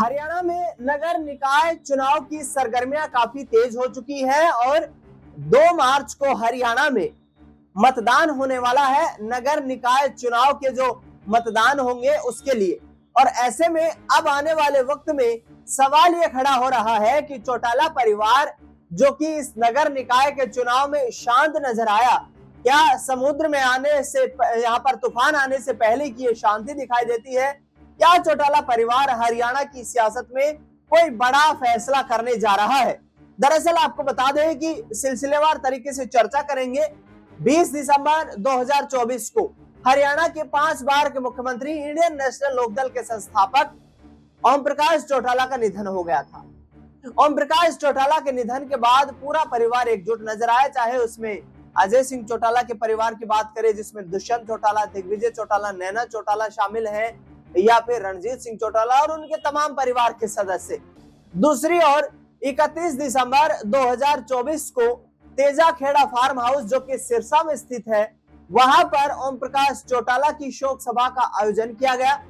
हरियाणा में नगर निकाय चुनाव की सरगर्मियां काफी तेज हो चुकी है और 2 मार्च को हरियाणा में मतदान होने वाला है। नगर निकाय चुनाव के जो मतदान होंगे उसके लिए, और ऐसे में अब आने वाले वक्त में सवाल यह खड़ा हो रहा है कि चौटाला परिवार जो कि इस नगर निकाय के चुनाव में शांत नजर आया, क्या समुद्र में आने से, यहाँ पर तूफान आने से पहले की ये शांति दिखाई देती है? क्या चौटाला परिवार हरियाणा की सियासत में कोई बड़ा फैसला करने जा रहा है? दरअसल आपको बता दें कि सिलसिलेवार तरीके से चर्चा करेंगे। 20 दिसंबर 2024 को हरियाणा के 5 बार के मुख्यमंत्री, इंडियन नेशनल लोकदल के संस्थापक ओम प्रकाश चौटाला का निधन हो गया था। ओम प्रकाश चौटाला के निधन के बाद पूरा परिवार एकजुट नजर आया, चाहे उसमें अजय सिंह चौटाला के परिवार की बात करें जिसमें दुष्यंत चौटाला, दिग्विजय चौटाला, नैना चौटाला शामिल हैं, या फिर रणजीत सिंह चौटाला और उनके तमाम परिवार के सदस्य। दूसरी ओर 31 दिसंबर 2024 को तेजाखेड़ा फार्म हाउस जो कि सिरसा में स्थित है, वहां पर ओम प्रकाश चौटाला की शोक सभा का आयोजन किया गया।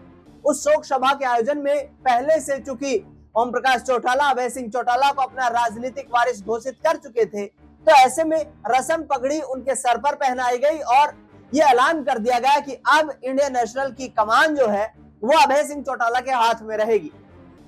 उस शोक सभा के आयोजन में पहले से चूंकि ओम प्रकाश चौटाला अभय सिंह चौटाला को अपना राजनीतिक वारिस घोषित कर चुके थे, तो ऐसे में रस्म पगड़ी उनके सर पर पहनाई गई और यह ऐलान कर दिया गया कि अब इंडियन नेशनल की कमान जो है वो अभय सिंह चौटाला के हाथ में रहेगी।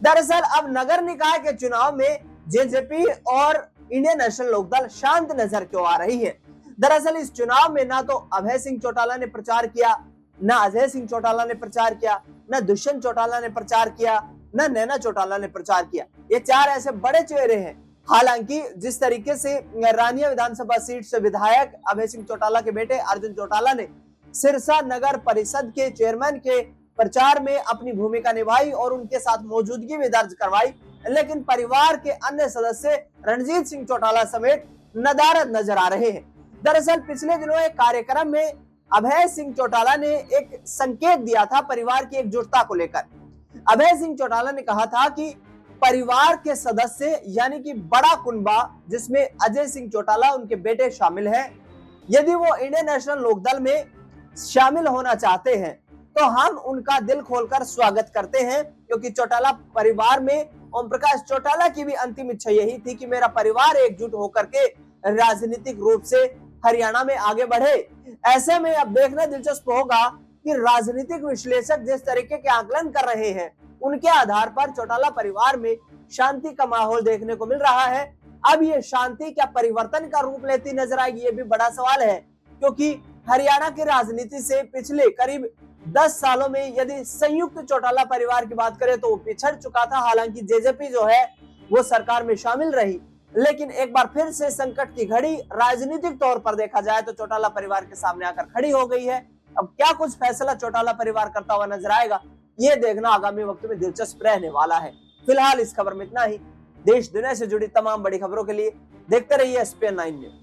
दरअसल अब नगर निकाय के चुनाव में जेजेपी और इंडियन नेशनल लोकदल शांत नजर क्यों आ रही है? दरअसल इस चुनाव में ना तो अभय सिंह चौटाला ने प्रचार किया, ना अजय सिंह चौटाला ने प्रचार किया, ना दुष्यंत चौटाला ने प्रचार किया, ना नैना चौटाला ने प्रचार किया। ये 4 ऐसे बड़े चेहरे हैं। हालांकि जिस तरीके से रानिया विधानसभा सीट से विधायक अभय सिंह चौटाला के बेटे अर्जुन चौटाला ने सिरसा नगर परिषद के चेयरमैन के प्रचार में अपनी भूमिका निभाई और उनके साथ मौजूदगी भी दर्ज करवाई, लेकिन परिवार के अन्य सदस्य रणजीत सिंह चौटाला समेत नदारद नजर आ रहे हैं। दरअसल पिछले दिनों एक कार्यक्रम में अभय सिंह चौटाला ने एक संकेत दिया था परिवार की एकजुटता को लेकर। अभय सिंह चौटाला ने कहा था कि परिवार के सदस्य यानी कि बड़ा कुनबा जिसमें अजय सिंह चौटाला, उनके बेटे शामिल हैं, यदि वो इंडियन नेशनल लोकदल में शामिल होना चाहते हैं तो हम उनका दिल खोलकर स्वागत करते हैं, क्योंकि चौटाला परिवार में ओम प्रकाश चौटाला की भी अंतिम इच्छा यही थी कि मेरा परिवार एकजुट होकर के राजनीतिक रूप से हरियाणा में आगे बढ़े। ऐसे में अब देखना दिलचस्प होगा कि राजनीतिक विश्लेषक जिस तरीके के आकलन कर रहे हैं उनके आधार पर चौटाला परिवार में शांति का माहौल देखने को मिल रहा है। अब ये शांति क्या परिवर्तन का रूप लेती नजर आएगी, ये भी बड़ा सवाल है, क्योंकि हरियाणा की राजनीति से पिछले करीब 10 सालों में यदि संयुक्त चौटाला परिवार की बात करें तो वो पिछड़ चुका था। हालांकि जेजेपी जो है वो सरकार में शामिल रही, लेकिन एक बार फिर से संकट की घड़ी राजनीतिक तौर पर देखा जाए तो चौटाला परिवार के सामने आकर खड़ी हो गई है। अब क्या कुछ फैसला चौटाला परिवार करता हुआ नजर आएगा, ये देखना आगामी वक्त में दिलचस्प रहने वाला है। फिलहाल इस खबर में इतना ही। देश दुनिया से जुड़ी तमाम बड़ी खबरों के लिए देखते रहिए SPN 9 न्यूज।